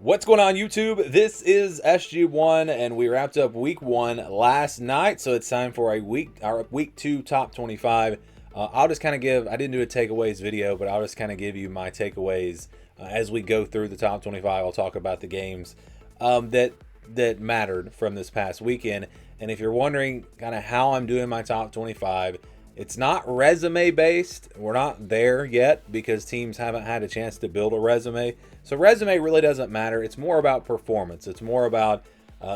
What's going on, YouTube? This is SG1, and we wrapped up week 1 last night, so it's time for our week 2 top 25. I'll just kind of I didn't do a takeaways video, but I'll just kind of give you my takeaways as we go through the top 25. I'll talk about the games that mattered from this past weekend. And if you're wondering kind of how I'm doing my top 25, it's not resume based. We're not there yet because teams haven't had a chance to build a resume. So resume really doesn't matter. It's more about performance. It's more about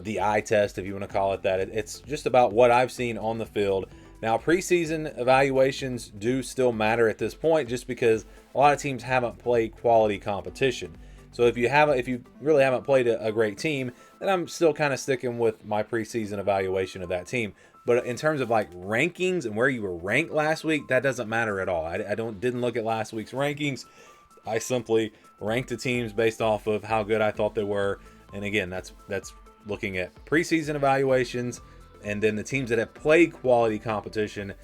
the eye test, if you want to call it that. It's just about what I've seen on the field. Now, preseason evaluations do still matter at this point, just because a lot of teams haven't played quality competition. So if you really haven't played a great team, then I'm still kind of sticking with my preseason evaluation of that team. But in terms of like rankings and where you were ranked last week, that doesn't matter at all. I didn't look at last week's rankings. I simply ranked the teams based off of how good I thought they were. And again, that's looking at preseason evaluations, and then the teams that have played quality competition,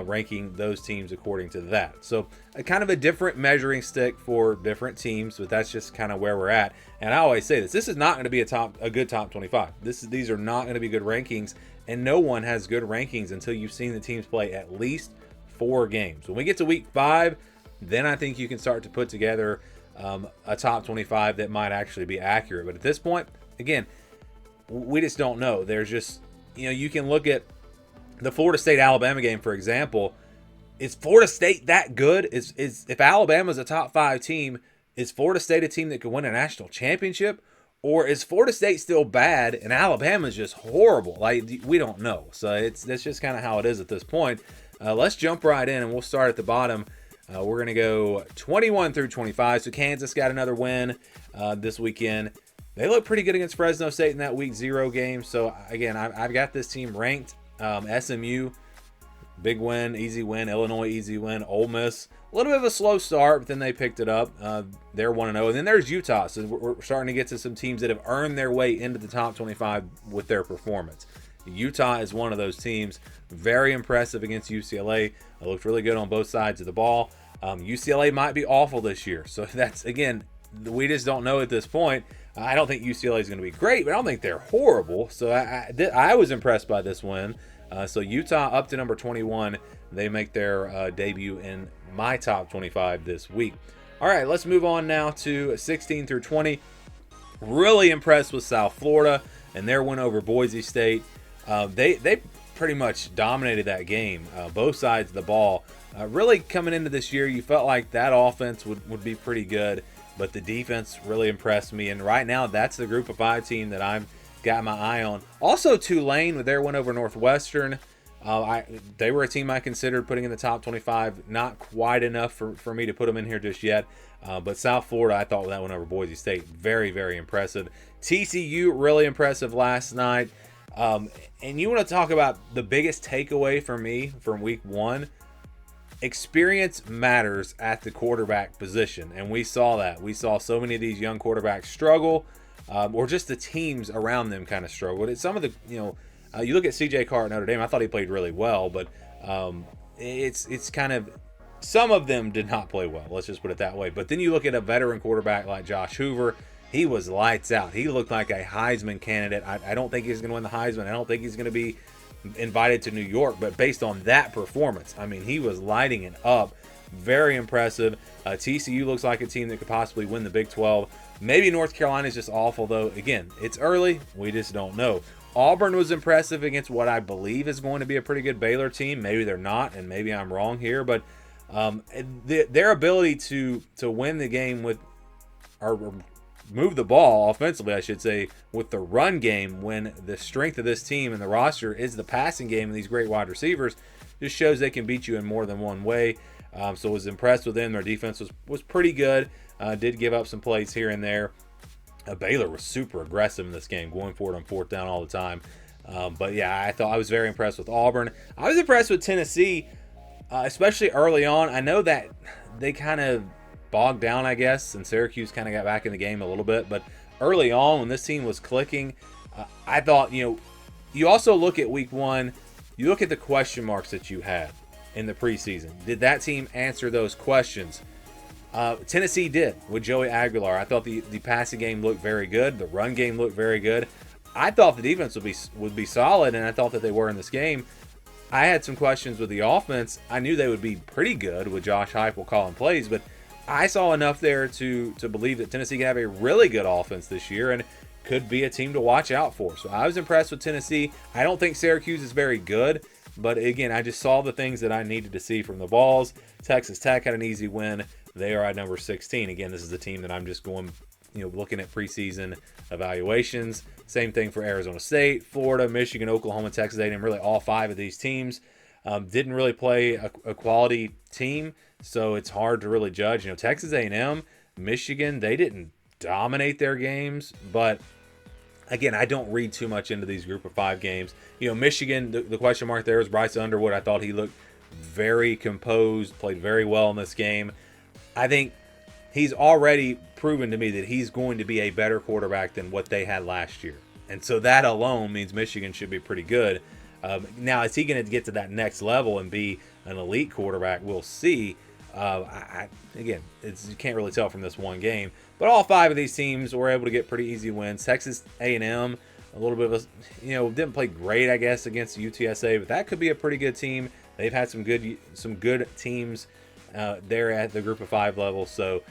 ranking those teams according to that. So a kind of a different measuring stick for different teams, but that's just kind of where we're at. And I always say this is not going to be a good top 25. These are not going to be good rankings, and no one has good rankings until you've seen the teams play at least 4 games. When we get to week 5, then I think you can start to put together a top 25 that might actually be accurate. But at this point, again, we just don't know. There's just, you can look at the Florida State-Alabama game, for example. Is Florida State that good? If Alabama's a top 5 team, is Florida State a team that could win a national championship? Or is Florida State still bad and Alabama's just horrible? Like, we don't know. So that's just kind of how it is at this point. Let's jump right in, and we'll start at the bottom. We're going to go 21 through 25. So Kansas got another win this weekend. They look pretty good against Fresno State in that week 0 game. So, again, I've got this team ranked. SMU, big win, easy win. Illinois, easy win. Ole Miss, a little bit of a slow start, but then they picked it up. They're 1-0. And then there's Utah. So we're starting to get to some teams that have earned their way into the top 25 with their performance. Utah is one of those teams. Very impressive against UCLA. It looked really good on both sides of the ball. UCLA might be awful this year. So that's, again, we just don't know at this point. I don't think UCLA is going to be great, but I don't think they're horrible. So I was impressed by this win. So Utah up to number 21. They make their debut in my top 25 this week. All right, let's move on now to 16 through 20. Really impressed with South Florida and their win over Boise State. They pretty much dominated that game, both sides of the ball. Really coming into this year, you felt like that offense would be pretty good, but the defense really impressed me. And right now, that's the group of 5 team that I've got my eye on. Also, Tulane with their win over Northwestern. They were a team I considered putting in the top 25. Not quite enough for me to put them in here just yet. But South Florida, I thought that win over Boise State, very, very impressive. TCU, really impressive last night. And you want to talk about the biggest takeaway for me from week 1? Experience matters at the quarterback position, and we saw that. We saw so many of these young quarterbacks struggle, or just the teams around them kind of struggled. It's some of the, you look at C.J. Carr at Notre Dame. I thought he played really well, but it's kind of, some of them did not play well. Let's just put it that way. But then you look at a veteran quarterback like Josh Hoover. He was lights out. He looked like a Heisman candidate. I don't think he's going to win the Heisman. I don't think he's going to be invited to New York, but based on that performance, I mean, he was lighting it up. Very impressive. TCU looks like a team that could possibly win the Big 12. Maybe North Carolina is just awful, though. Again, it's early. We just don't know. Auburn was impressive against what I believe is going to be a pretty good Baylor team. Maybe they're not, and maybe I'm wrong here, but their ability to win the game with, or move the ball offensively, I should say, with the run game, when the strength of this team and the roster is the passing game and these great wide receivers, just shows they can beat you in more than one way. So I was impressed with them. Their defense was pretty good. Did give up some plays here and there. Baylor was super aggressive in this game, going for it on 4th down all the time. But yeah, I was very impressed with Auburn. I was impressed with Tennessee, especially early on. I know that they kind of bogged down, I guess, and Syracuse kind of got back in the game a little bit. But early on, when this team was clicking, I thought, you also look at week 1, you look at the question marks that you had in the preseason. Did that team answer those questions? Tennessee did with Joey Aguilar. I thought the passing game looked very good. The run game looked very good. I thought the defense would be solid, and I thought that they were in this game. I had some questions with the offense. I knew they would be pretty good with Josh Heupel calling plays, but I saw enough there to believe that Tennessee can have a really good offense this year and could be a team to watch out for. So I was impressed with Tennessee. I don't think Syracuse is very good, but again, I just saw the things that I needed to see from the Vols. Texas Tech had an easy win. They are at number 16. Again, this is a team that I'm just going, looking at preseason evaluations. Same thing for Arizona State, Florida, Michigan, Oklahoma, Texas A&M. Really, all 5 of these teams didn't really play a quality team, so it's hard to really judge. Texas A&M, Michigan, they didn't dominate their games, but again, I don't read too much into these group of 5 games. Michigan, the question mark there is Bryce Underwood. I thought he looked very composed, played very well in this game. I think he's already proven to me that he's going to be a better quarterback than what they had last year. And so that alone means Michigan should be pretty good. Now, is he going to get to that next level and be an elite quarterback? We'll see. Again, you can't really tell from this one game. But all 5 of these teams were able to get pretty easy wins. Texas A&M, a little bit of didn't play great, I guess, against UTSA, but that could be a pretty good team. They've had some good teams there at the group of 5 level. So,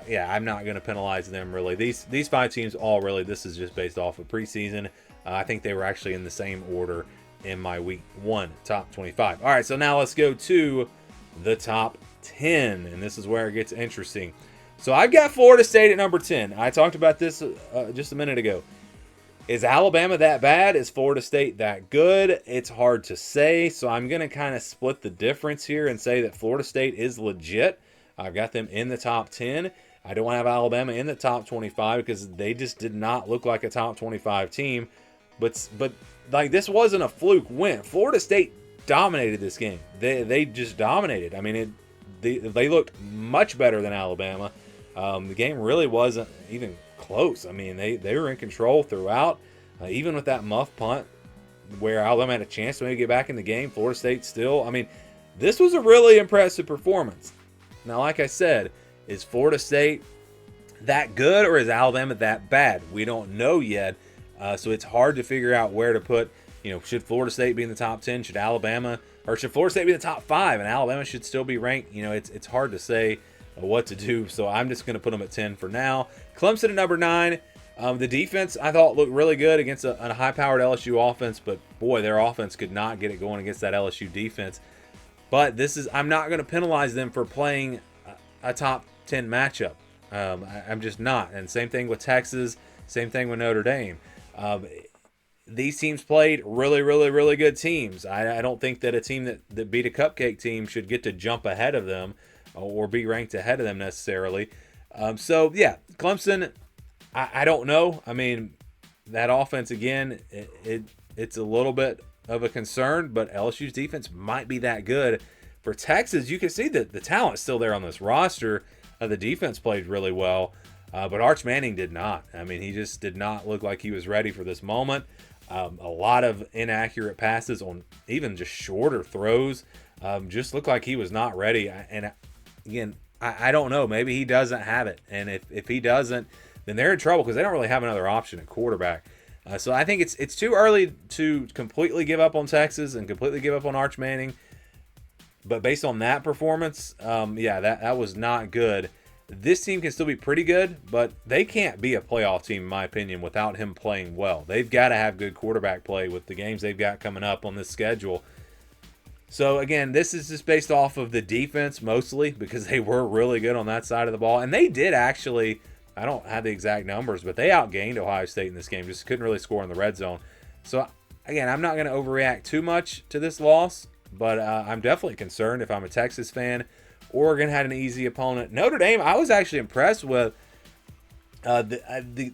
yeah, I'm not going to penalize them, really. These 5 teams, this is just based off of preseason. I think they were actually in the same order in my week 1 top 25. All right, so now let's go to the top 10, and this is where it gets interesting. So I've got Florida State at number 10. I talked about this just a minute ago. Is Alabama that bad? Is Florida State that good? It's hard to say, so I'm going to kind of split the difference here and say that Florida State is legit. I've got them in the top 10. I don't have Alabama in the top 25 because they just did not look like a top 25 team. But like, this wasn't a fluke win. Florida State dominated this game. They just dominated. I mean, they looked much better than Alabama. The game really wasn't even close. I mean, they were in control throughout, even with that muff punt where Alabama had a chance to maybe get back in the game. Florida State still, I mean, this was a really impressive performance. Now, like I said, is Florida State that good or is Alabama that bad? We don't know yet, so it's hard to figure out where to put, should Florida State be in the top 10? Should Alabama, or should Florida State be in the top 5 and Alabama should still be ranked? It's hard to say what to do, so I'm just going to put them at 10 for now. Clemson at number 9. The defense, I thought, looked really good against a high-powered LSU offense, but boy, their offense could not get it going against that LSU defense. But I'm not going to penalize them for playing a top 10 matchup. I'm just not. And same thing with Texas, same thing with Notre Dame. These teams played really, really, really good teams. I don't think that a team that beat a cupcake team should get to jump ahead of them or be ranked ahead of them necessarily. So, yeah, Clemson, I don't know. I mean, that offense, again, it's a little bit of a concern, but LSU's defense might be that good. For Texas, you can see that the talent's still there on this roster. The defense played really well, but Arch Manning did not. I mean, he just did not look like he was ready for this moment. A lot of inaccurate passes on even just shorter throws. Just looked like he was not ready. And again, I don't know. Maybe he doesn't have it. And if he doesn't, then they're in trouble because they don't really have another option at quarterback. So I think it's too early to completely give up on Texas and completely give up on Arch Manning. But based on that performance, that was not good. This team can still be pretty good, but they can't be a playoff team, in my opinion, without him playing well. They've got to have good quarterback play with the games they've got coming up on this schedule. So, again, this is just based off of the defense mostly because they were really good on that side of the ball. And they did actually, I don't have the exact numbers, but they outgained Ohio State in this game. Just couldn't really score in the red zone. So, again, I'm not going to overreact too much to this loss, but I'm definitely concerned if I'm a Texas fan. Oregon had an easy opponent. Notre Dame, I was actually impressed with. A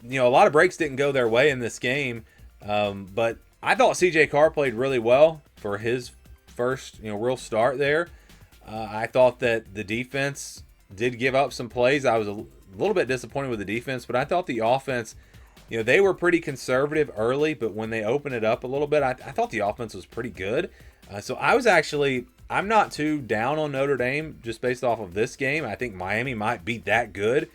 lot of breaks didn't go their way in this game, but I thought C.J. Carr played really well for his first, real start there. I thought that the defense did give up some plays. I was a little bit disappointed with the defense, but I thought the offense, they were pretty conservative early, but when they opened it up a little bit, I thought the offense was pretty good. So I was actually I'm not too down on Notre Dame just based off of this game. I think Miami might be that good,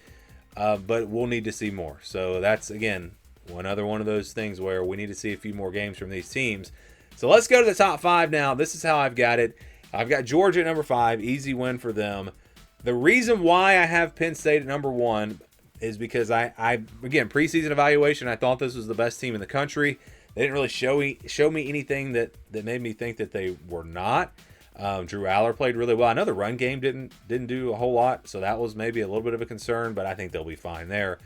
but we'll need to see more. So that's, again, one of those things where we need to see a few more games from these teams. So let's go to the top 5 now. This is how I've got it. I've got Georgia at number 5. Easy win for them. The reason why I have Penn State at number 1 is because I again, preseason evaluation, I thought this was the best team in the country. They didn't really show me anything that made me think that they were not. Drew Aller played really well. I know the run game didn't do a whole lot, so that was maybe a little bit of a concern, but I think they'll be fine there.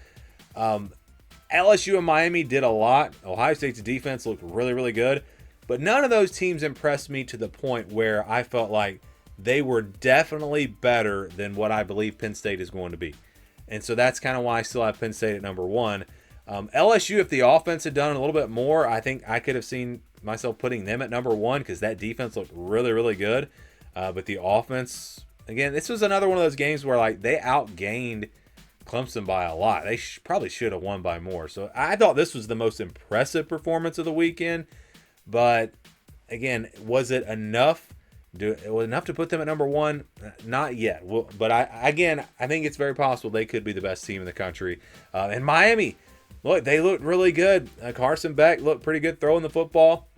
LSU and Miami did a lot. Ohio State's defense looked really, really good, but none of those teams impressed me to the point where I felt like they were definitely better than what I believe Penn State is going to be. And so that's kind of why I still have Penn State at number 1. LSU, if the offense had done a little bit more, I think I could have seen myself putting them at number 1 because that defense looked really, really good. But the offense, again, this was another one of those games where like they outgained Clemson by a lot. They probably should have won by more. So I thought this was the most impressive performance of the weekend. But again, was it enough? It was enough to put them at number 1? Not yet. But I think it's very possible they could be the best team in the country. And Miami, look, they looked really good. Carson Beck looked pretty good throwing the football.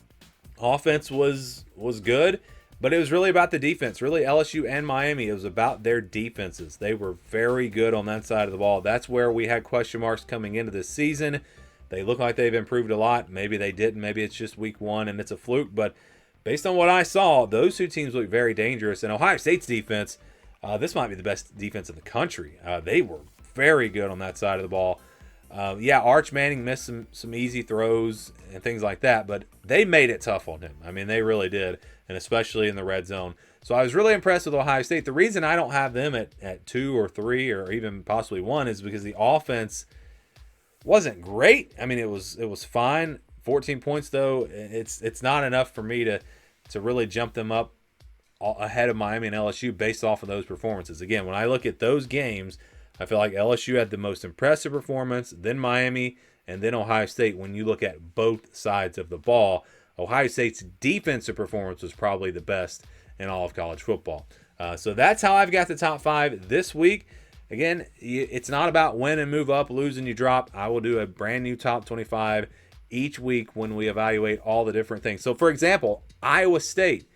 Offense was good, but it was really about the defense. Really, LSU and Miami, it was about their defenses. They were very good on that side of the ball. That's where we had question marks coming into this season. They look like they've improved a lot. Maybe they didn't. Maybe it's just week 1 and it's a fluke. But based on what I saw, those 2 teams look very dangerous. And Ohio State's defense, this might be the best defense in the country. They were very good on that side of the ball. Arch Manning missed some easy throws and things like that, but they made it tough on him. I mean, they really did, and especially in the red zone. So I was really impressed with Ohio State. The reason I don't have them at 2 or 3 or even possibly 1 is because the offense wasn't great. I mean, it was fine. 14 points, though, it's not enough for me to really jump them up ahead of Miami and LSU based off of those performances. Again, when I look at those games, I feel like LSU had the most impressive performance, then Miami, and then Ohio State when you look at both sides of the ball. Ohio State's defensive performance was probably the best in all of college football. So that's how I've got the top 5 this week. Again, it's not about win and move up, lose and you drop. I will do a brand new top 25 each week when we evaluate all the different things. So, for example, Iowa State,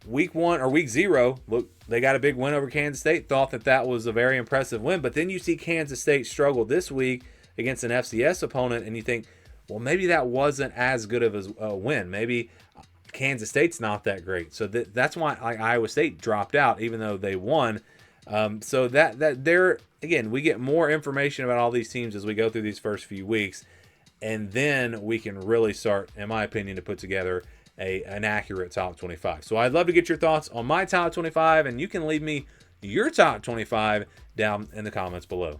week 1 or week 0, look, they got a big win over Kansas State. Thought that was a very impressive win. But then you see Kansas State struggle this week against an FCS opponent, and you think, well, maybe that wasn't as good of a win. Maybe Kansas State's not that great. So that's why Iowa State dropped out, even though they won. So that they're, again, we get more information about all these teams as we go through these first few weeks, and then we can really start, in my opinion, to put together an accurate top 25. So I'd love to get your thoughts on my top 25, and you can leave me your top 25 down in the comments below.